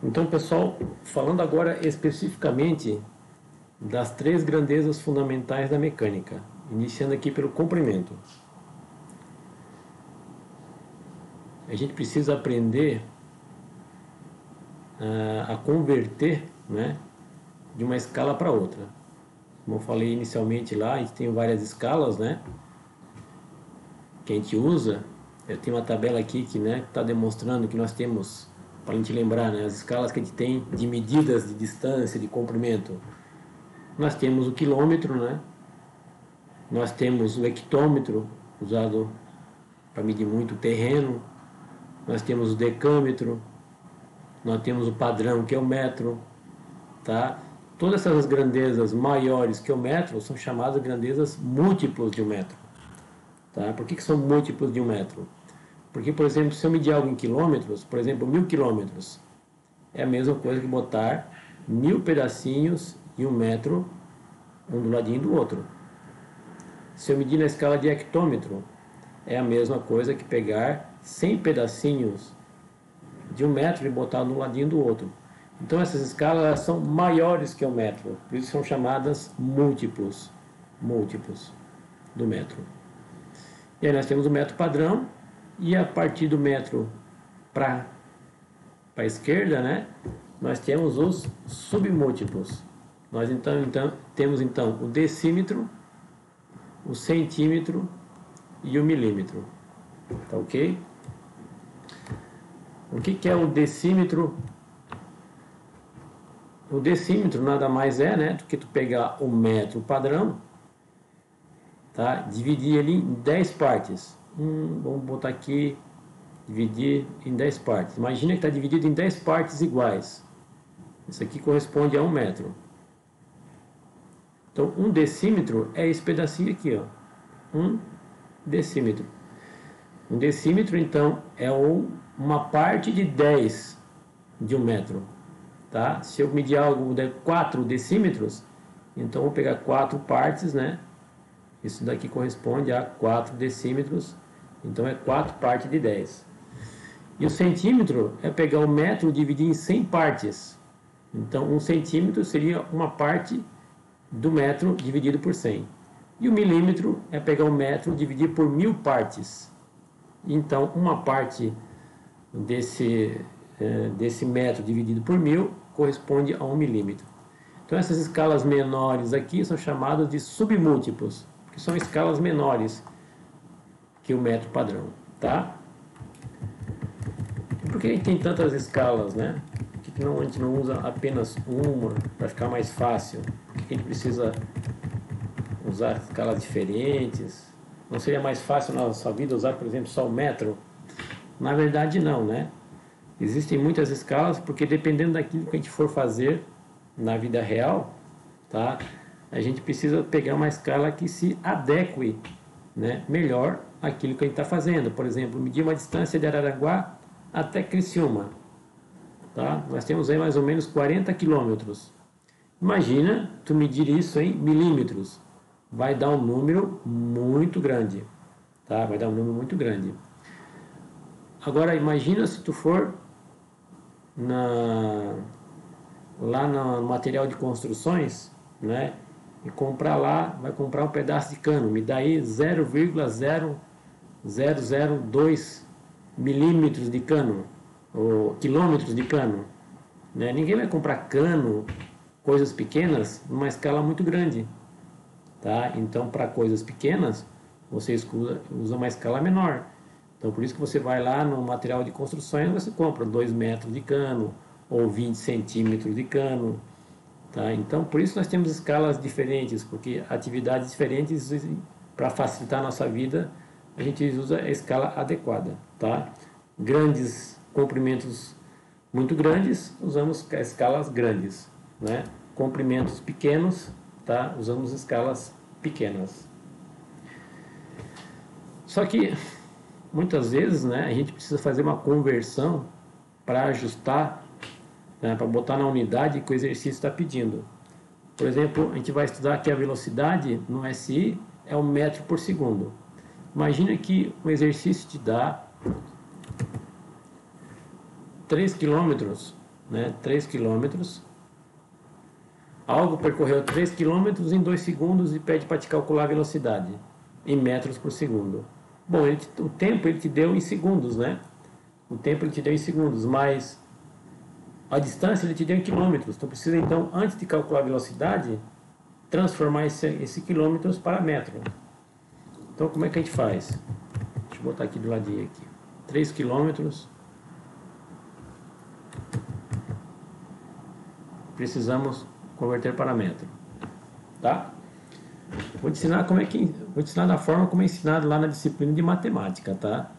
Então, pessoal, falando agora especificamente das três grandezas fundamentais da mecânica, iniciando aqui pelo comprimento. A gente precisa aprender a converter, né, de uma escala para outra. Como eu falei inicialmente lá, a gente tem várias escalas, né, que a gente usa. Eu tenho uma tabela aqui que está demonstrando que nós temos, para a gente lembrar, né, as escalas que a gente tem de medidas de distância, de comprimento. Nós temos o quilômetro, né? Nós temos o hectômetro, usado para medir muito o terreno. Nós temos o decâmetro. Nós temos o padrão, que é o metro. Tá? Todas essas grandezas maiores que o metro são chamadas grandezas múltiplos de um metro. Tá? Por que são múltiplos de um metro? Porque, por exemplo, se eu medir algo em quilômetros, por exemplo, 1000 quilômetros, é a mesma coisa que botar 1000 pedacinhos em um metro, um do ladinho do outro. Se eu medir na escala de hectômetro, é a mesma coisa que pegar 100 pedacinhos de um metro e botar um do ladinho do outro. Então essas escalas são maiores que o metro, por isso são chamadas múltiplos do metro. E aí nós temos o metro padrão, e a partir do metro para a esquerda, né, nós temos os submúltiplos. Nós temos o decímetro, o centímetro e o milímetro. Tá ok? O que é o decímetro? O decímetro nada mais é, né, do que tu pegar o metro padrão, tá? Dividir ele em 10 partes. Vamos botar aqui, dividir em 10 partes. Imagina que está dividido em 10 partes iguais. Isso aqui corresponde a 1 metro. Então, 1 decímetro é esse pedacinho aqui, ó. 1 decímetro. 1 decímetro, então, é uma parte de 10 de 1 metro. Tá? Se eu medir algo de 4 decímetros, então eu vou pegar 4 partes, né? Isso daqui corresponde a 4 decímetros. Então, é 4 partes de 10. E o centímetro é pegar o metro e dividir em 100 partes. Então, 1 centímetro seria uma parte do metro dividido por 100. E o milímetro é pegar o metro e dividir por 1000 partes. Então, uma parte desse metro dividido por 1000 corresponde a 1 milímetro. Então, essas escalas menores aqui são chamadas de submúltiplos, porque são escalas menores que o metro padrão. Tá? E por que a gente tem tantas escalas, né? Por que a gente não usa apenas uma para ficar mais fácil? Por que a gente precisa usar escalas diferentes? Não seria mais fácil na nossa vida usar, por exemplo, só o metro? Na verdade, não, né? Existem muitas escalas, porque dependendo daquilo que a gente for fazer na vida real, tá? A gente precisa pegar uma escala que se adeque, né, melhor àquilo que a gente está fazendo. Por exemplo, medir uma distância de Araranguá até Criciúma. Tá? Nós temos aí mais ou menos 40 quilômetros. Imagina tu medir isso em milímetros. Vai dar um número muito grande. Tá? Vai dar um número muito grande. Agora imagina se tu for lá no material de construções, né? E vai comprar um pedaço de cano. Me dá aí 0,0002 milímetros de cano, ou quilômetros de cano, né? Ninguém vai comprar cano, coisas pequenas, numa escala muito grande, tá? Então, para coisas pequenas, você usa uma escala menor. Então, por isso que você vai lá no material de construções, você compra 2 metros de cano, ou 20 centímetros de cano, tá? Então, por isso nós temos escalas diferentes, porque atividades diferentes, para facilitar a nossa vida, a gente usa a escala adequada, tá? Grandes comprimentos muito grandes, usamos escalas grandes, né? Comprimentos pequenos, tá? Usamos escalas pequenas. Só que muitas vezes, né, a gente precisa fazer uma conversão para ajustar, né, para botar na unidade que o exercício está pedindo. Por exemplo, a gente vai estudar que a velocidade no SI é 1 metro por segundo. Imagina que um exercício te dá 3 km né? 3 quilômetros. Algo percorreu 3 quilômetros em 2 segundos e pede para te calcular a velocidade em metros por segundo. Bom, o tempo ele te deu em segundos, né? O tempo ele te deu em segundos, mas a distância ele te deu em quilômetros. Tu precisa então, antes de calcular a velocidade, transformar esse quilômetros para metro. Então como é que a gente faz? Deixa eu botar aqui do ladinho aqui. 3 quilômetros. Precisamos converter para metro. Tá? Vou te ensinar da forma como é ensinado lá na disciplina de matemática, tá?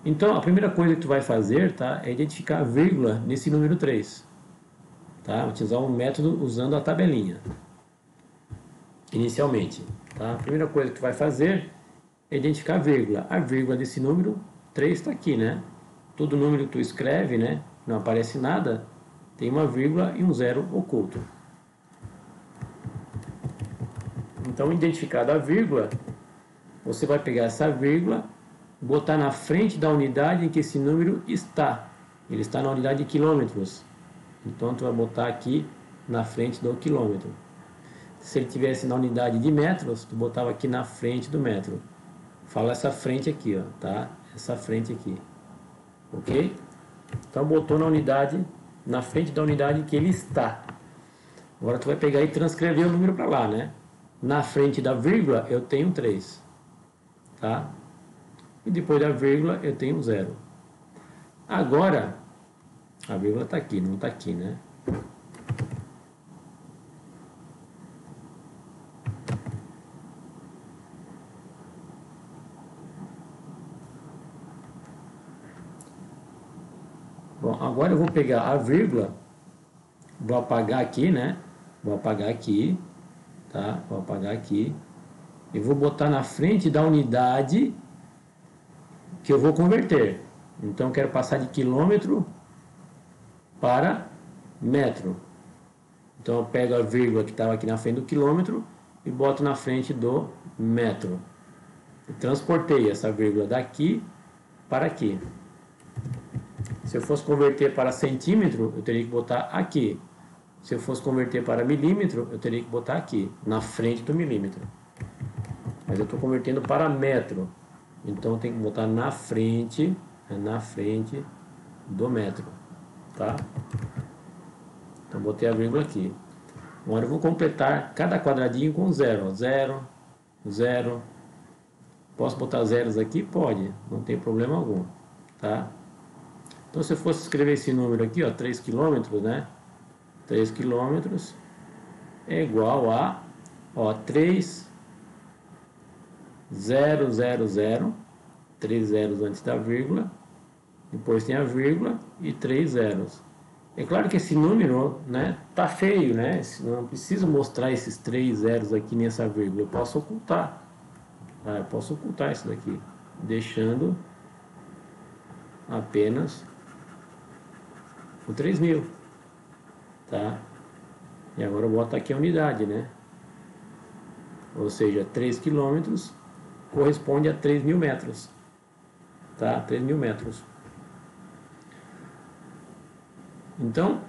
Então, a primeira coisa que tu vai fazer, tá, é identificar a vírgula nesse número 3. Tá? Utilizar um método usando a tabelinha. Inicialmente, tá? A primeira coisa que tu vai fazer é identificar a vírgula. A vírgula desse número 3 está aqui, né? Todo número que tu escreve, né, não aparece nada, tem uma vírgula e um zero oculto. Então, identificada a vírgula, você vai pegar essa vírgula, botar na frente da unidade em que esse número está. Ele está na unidade de quilômetros. Então, tu vai botar aqui na frente do quilômetro. Se ele tivesse na unidade de metros, tu botava aqui na frente do metro. Fala essa frente aqui, ó, tá? Essa frente aqui. Ok? Então, botou na unidade, na frente da unidade em que ele está. Agora, tu vai pegar e transcrever o número para lá, né? Na frente da vírgula, eu tenho 3. Tá? E depois da vírgula, eu tenho 0. Agora, a vírgula está aqui, não está aqui, né? Bom, agora eu vou pegar a vírgula, vou apagar aqui, né? Vou apagar aqui, tá? Vou apagar aqui. E vou botar na frente da unidade que eu vou converter. Então, eu quero passar de quilômetro para metro. Então, eu pego a vírgula que estava aqui na frente do quilômetro e boto na frente do metro. Eu transportei essa vírgula daqui para aqui. Se eu fosse converter para centímetro, eu teria que botar aqui. Se eu fosse converter para milímetro, eu teria que botar aqui, na frente do milímetro. Mas eu estou convertendo para metro. Então, eu tenho que botar na frente do metro. Tá? Então, botei a vírgula aqui. Agora, eu vou completar cada quadradinho com 0. 0, 0. Posso botar zeros aqui? Pode. Não tem problema algum. Tá? Então, se eu fosse escrever esse número aqui, ó, 3 quilômetros, né? 3 quilômetros é igual a, ó, 3, 0, 0, 0, 3 zeros antes da vírgula, depois tem a vírgula e 3 zeros. É claro que esse número, né, tá feio, né? Não preciso mostrar esses 3 zeros aqui nessa vírgula, eu posso ocultar. Tá? Eu posso ocultar isso daqui, deixando apenas o 3.000. Tá? E agora eu boto aqui a unidade, né? Ou seja, 3 quilômetros corresponde a 3.000 metros. Tá? 3.000 metros. Então,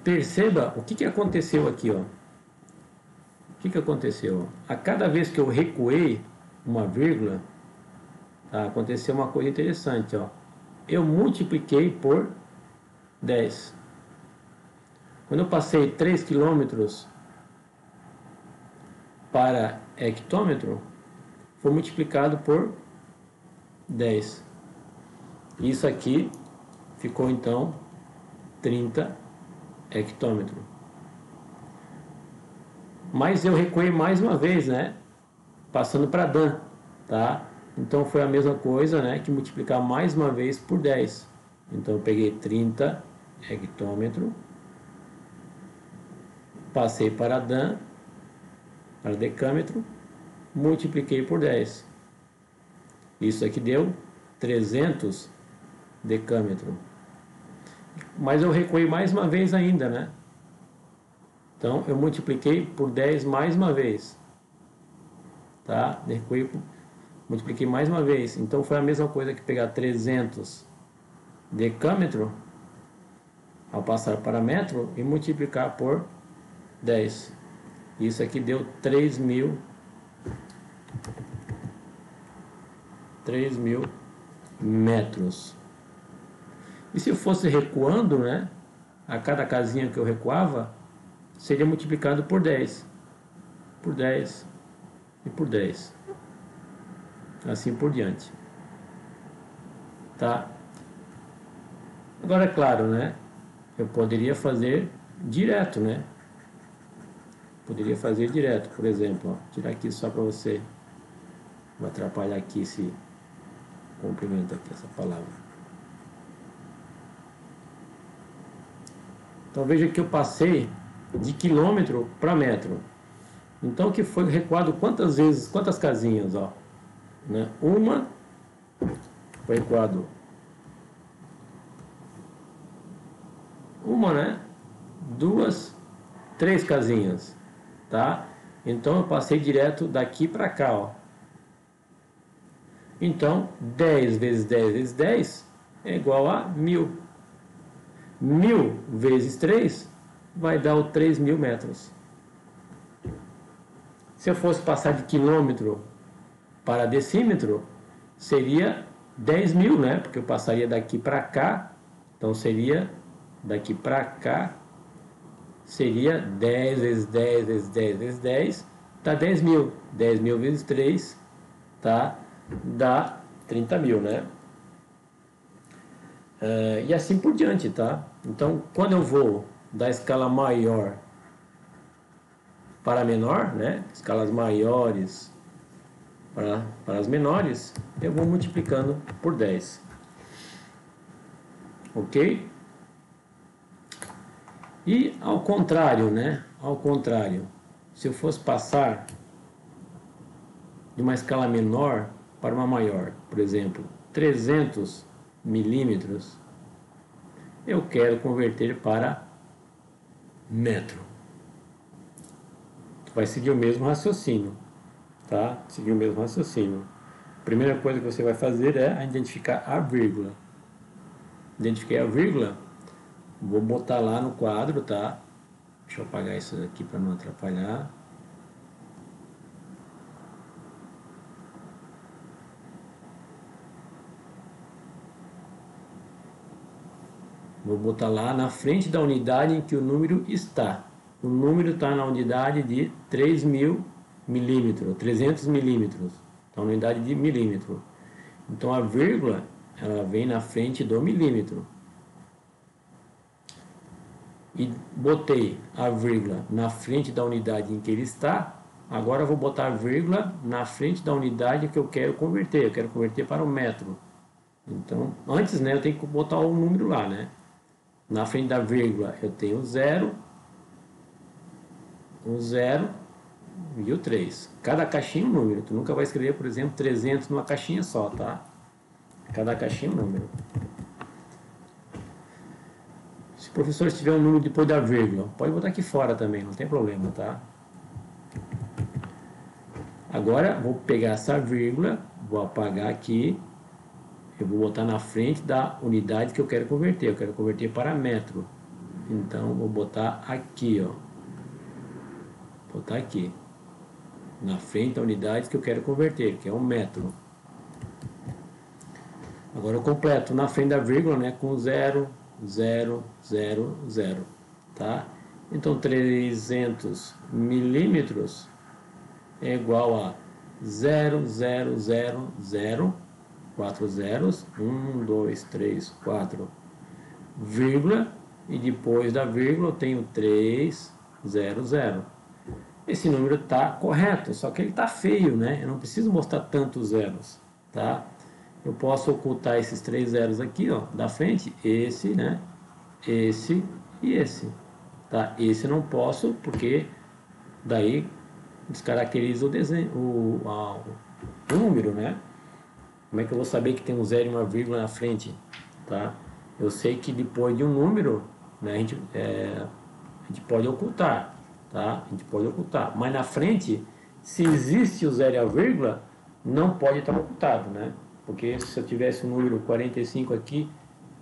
perceba o que aconteceu aqui, ó. O que aconteceu? A cada vez que eu recuei uma vírgula, tá, aconteceu uma coisa interessante, ó. Eu multipliquei por 10. Quando eu passei 3 quilômetros para hectômetro, foi multiplicado por 10. Isso aqui ficou então 30 hectômetro. Mas eu recuei mais uma vez, né? Passando para Dan, tá? Então foi a mesma coisa, né? Que multiplicar mais uma vez por 10. Então eu peguei 30 hectômetro, passei para Dan, para decâmetro, multipliquei por 10. Isso aqui deu 300 decâmetro. Mas eu recuei mais uma vez ainda, né? Então eu multipliquei por 10 mais uma vez. Tá? Recuei multipliquei mais uma vez. Então foi a mesma coisa que pegar 300 decâmetro ao passar para metro e multiplicar por 10. Isso aqui deu 3.000 metros. E se eu fosse recuando, né, a cada casinha que eu recuava, seria multiplicado por 10, por 10 e por 10, assim por diante, tá? Agora é claro, né, eu poderia fazer direto, né, poderia fazer direto, por exemplo, ó, tirar aqui só para você, vou atrapalhar aqui esse comprimento aqui, essa palavra. Então veja que eu passei de quilômetro para metro. Então que foi recuado quantas vezes, quantas casinhas, ó, né? Uma foi recuado, uma, né? Duas, três casinhas, tá? Então eu passei direto daqui para cá, ó. Então 10 vezes 10 vezes 10 é igual a 1.000. 1.000 vezes 3 vai dar o 3.000 metros. Se eu fosse passar de quilômetro para decímetro, seria 10.000, né? Porque eu passaria daqui para cá, então seria daqui para cá, seria 10 vezes 10 vezes 10 vezes 10, dá 10.000. 10.000 vezes 3, tá? Dá 30.000, né? E assim por diante, tá? Então, quando eu vou da escala maior para menor, né? Escalas maiores para as menores, eu vou multiplicando por 10. Ok? E ao contrário, né? Ao contrário, se eu fosse passar de uma escala menor para uma maior, por exemplo, 300 milímetros, eu quero converter para metro. Vai seguir o mesmo raciocínio, tá? Seguir o mesmo raciocínio. A primeira coisa que você vai fazer é identificar a vírgula. Identifiquei a vírgula, vou botar lá no quadro, tá? Deixa eu apagar isso aqui para não atrapalhar. Vou botar lá na frente da unidade em que o número está. O número está na unidade de 3.000 milímetros, 300 milímetros. Está na unidade de milímetro. Então a vírgula, ela vem na frente do milímetro. E botei a vírgula na frente da unidade em que ele está. Agora eu vou botar a vírgula na frente da unidade que eu quero converter. Eu quero converter para o metro. Então, antes, né, eu tenho que botar o número lá, né? Na frente da vírgula eu tenho o 0 e o 3. Cada caixinha é um número. Tu nunca vai escrever, por exemplo, 300 numa caixinha só, tá? Cada caixinha é um número. Se o professor tiver um número depois da vírgula, pode botar aqui fora também, não tem problema, tá? Agora, vou pegar essa vírgula, vou apagar aqui. Eu vou botar na frente da unidade que eu quero converter. Eu quero converter para metro. Então, vou botar aqui, ó. Botar aqui. Na frente da unidade que eu quero converter, que é um metro. Agora eu completo na frente da vírgula, né? Com 0, 0, 0, 0. Tá? Então, 300 milímetros é igual a 0, 0, 0, 0. 4 zeros, 1, 2, 3, 4, vírgula, e depois da vírgula eu tenho 3, 0, 0. Esse número está correto, só que ele está feio, né? Eu não preciso mostrar tantos zeros, tá? Eu posso ocultar esses 3 zeros aqui, ó, da frente, esse, né? Esse e esse, tá? Esse eu não posso, porque daí descaracteriza o desenho, o número, né? Como é que eu vou saber que tem um zero e uma vírgula na frente, tá? Eu sei que depois de um número, né, a gente pode ocultar, tá? A gente pode ocultar. Mas na frente, se existe o zero e a vírgula, não pode estar ocultado, né? Porque se eu tivesse o número 45 aqui,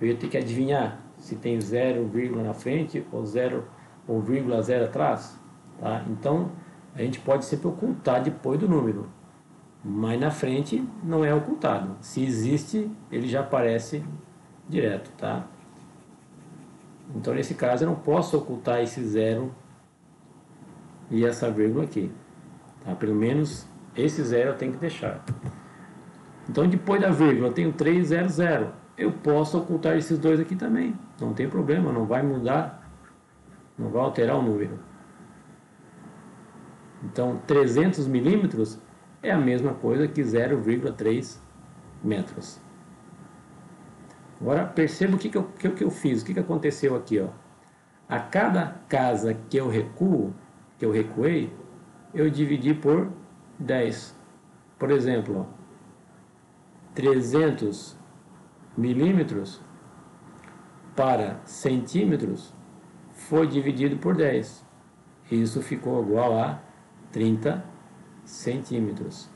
eu ia ter que adivinhar se tem 0, na frente ou 0 ou vírgula 0 atrás, tá? Então, a gente pode sempre ocultar depois do número, mas na frente não é ocultado. Se existe, ele já aparece direto, tá? Então, nesse caso, eu não posso ocultar esse 0 e essa vírgula aqui, tá? Pelo menos esse 0 eu tenho que deixar. Então, depois da vírgula, eu tenho 300. Eu posso ocultar esses dois aqui também. Não tem problema, não vai mudar, não vai alterar o número. Então, 300 milímetros é a mesma coisa que 0,3 metros. Agora, perceba o que eu fiz, o que aconteceu aqui, ó. A cada casa que eu recuo, que eu recuei, eu dividi por 10. Por exemplo, ó, 300 milímetros para centímetros foi dividido por 10. Isso ficou igual a 30 centímetros.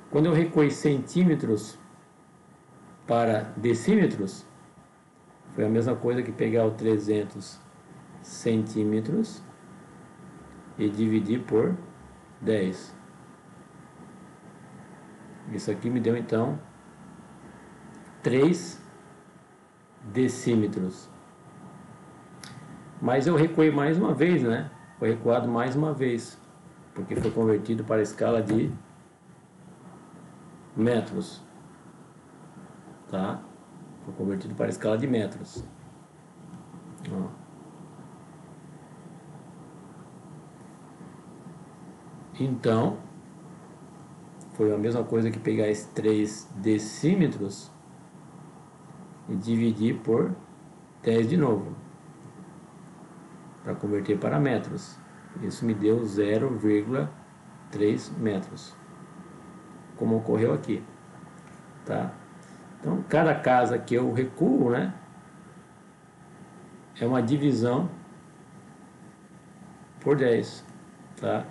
Quando eu recuei centímetros para decímetros, foi a mesma coisa que pegar o 300 centímetros e dividir por 10. Isso aqui me deu então 3 decímetros. Mas eu recuei mais uma vez, né? Foi recuado mais uma vez, porque foi convertido para a escala de metros, tá? Foi convertido para a escala de metros. Ó. Então, foi a mesma coisa que pegar esses 3 decímetros e dividir por 10 de novo, para converter para metros. Isso me deu 0,3 metros, como ocorreu aqui, tá? Então, cada casa que eu recuo, né, é uma divisão por 10, tá?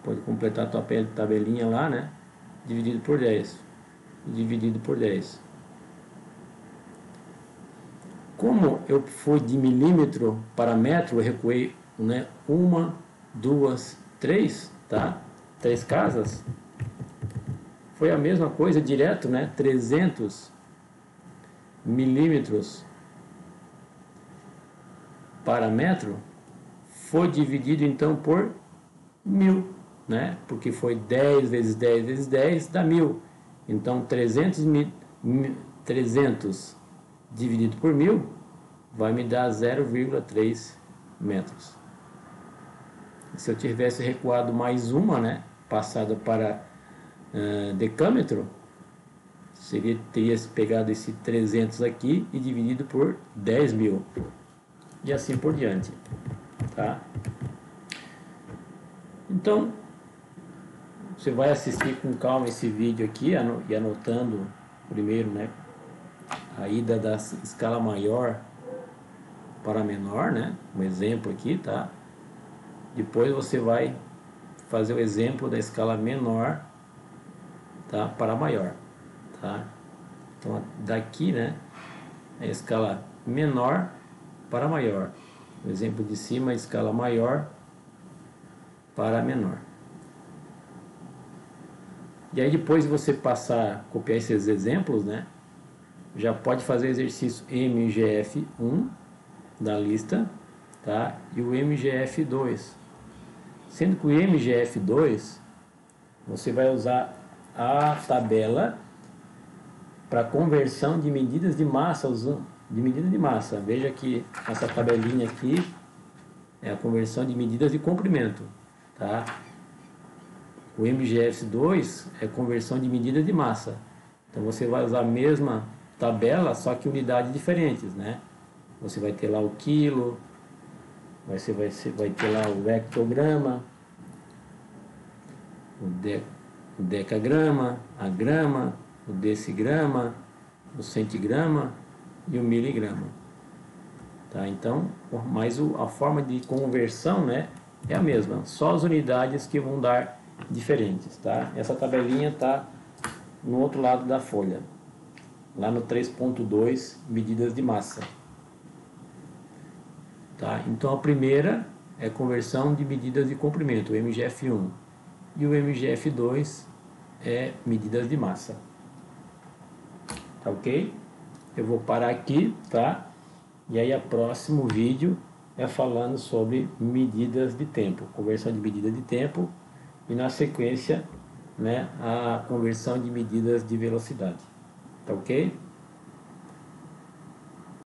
Pode completar a tua tabelinha lá, né? Dividido por 10. Dividido por 10. Como eu fui de milímetro para metro, eu recuei, né, 1, 2, 3, tá? 3 casas. Foi a mesma coisa direto, né? 300 milímetros para metro foi dividido então por 1000, né? Porque foi 10 vezes 10 vezes 10 dá 1000. Então 300 dividido por 1000 vai me dar 0,3 metros. Se eu tivesse recuado mais uma, né, passada para decâmetro, teria pegado esse 300 aqui e dividido por 10.000 e assim por diante, tá? Então, você vai assistir com calma esse vídeo aqui e anotando primeiro, né, a ida da escala maior para menor, né, um exemplo aqui, tá? Depois você vai fazer o exemplo da escala menor, tá, para maior, tá? Então daqui, né, é a escala menor para maior. O exemplo de cima é a escala maior para menor. E aí depois de você passar, copiar esses exemplos, né, já pode fazer o exercício MGF1 da lista, tá? E o MGF2. Sendo que o MGF2 você vai usar a tabela para conversão de medidas de massa, de medida de massa. Veja que essa tabelinha aqui é a conversão de medidas de comprimento, tá? O MGF2 é conversão de medidas de massa. Então você vai usar a mesma tabela, só que unidades diferentes, né? Você vai ter lá o quilo, você vai ter lá o hectograma, o decagrama, a grama, o decigrama, o centigrama e o miligrama, tá? Então, mas a forma de conversão, né, é a mesma, só as unidades que vão dar diferentes, tá? Essa tabelinha tá no outro lado da folha, lá no 3.2, medidas de massa. Tá? Então a primeira é conversão de medidas de comprimento, o MGF1, e o MGF2 é medidas de massa. Tá ok? Eu vou parar aqui, tá? E aí o próximo vídeo é falando sobre medidas de tempo, conversão de medida de tempo, e na sequência, né, a conversão de medidas de velocidade. Tá ok?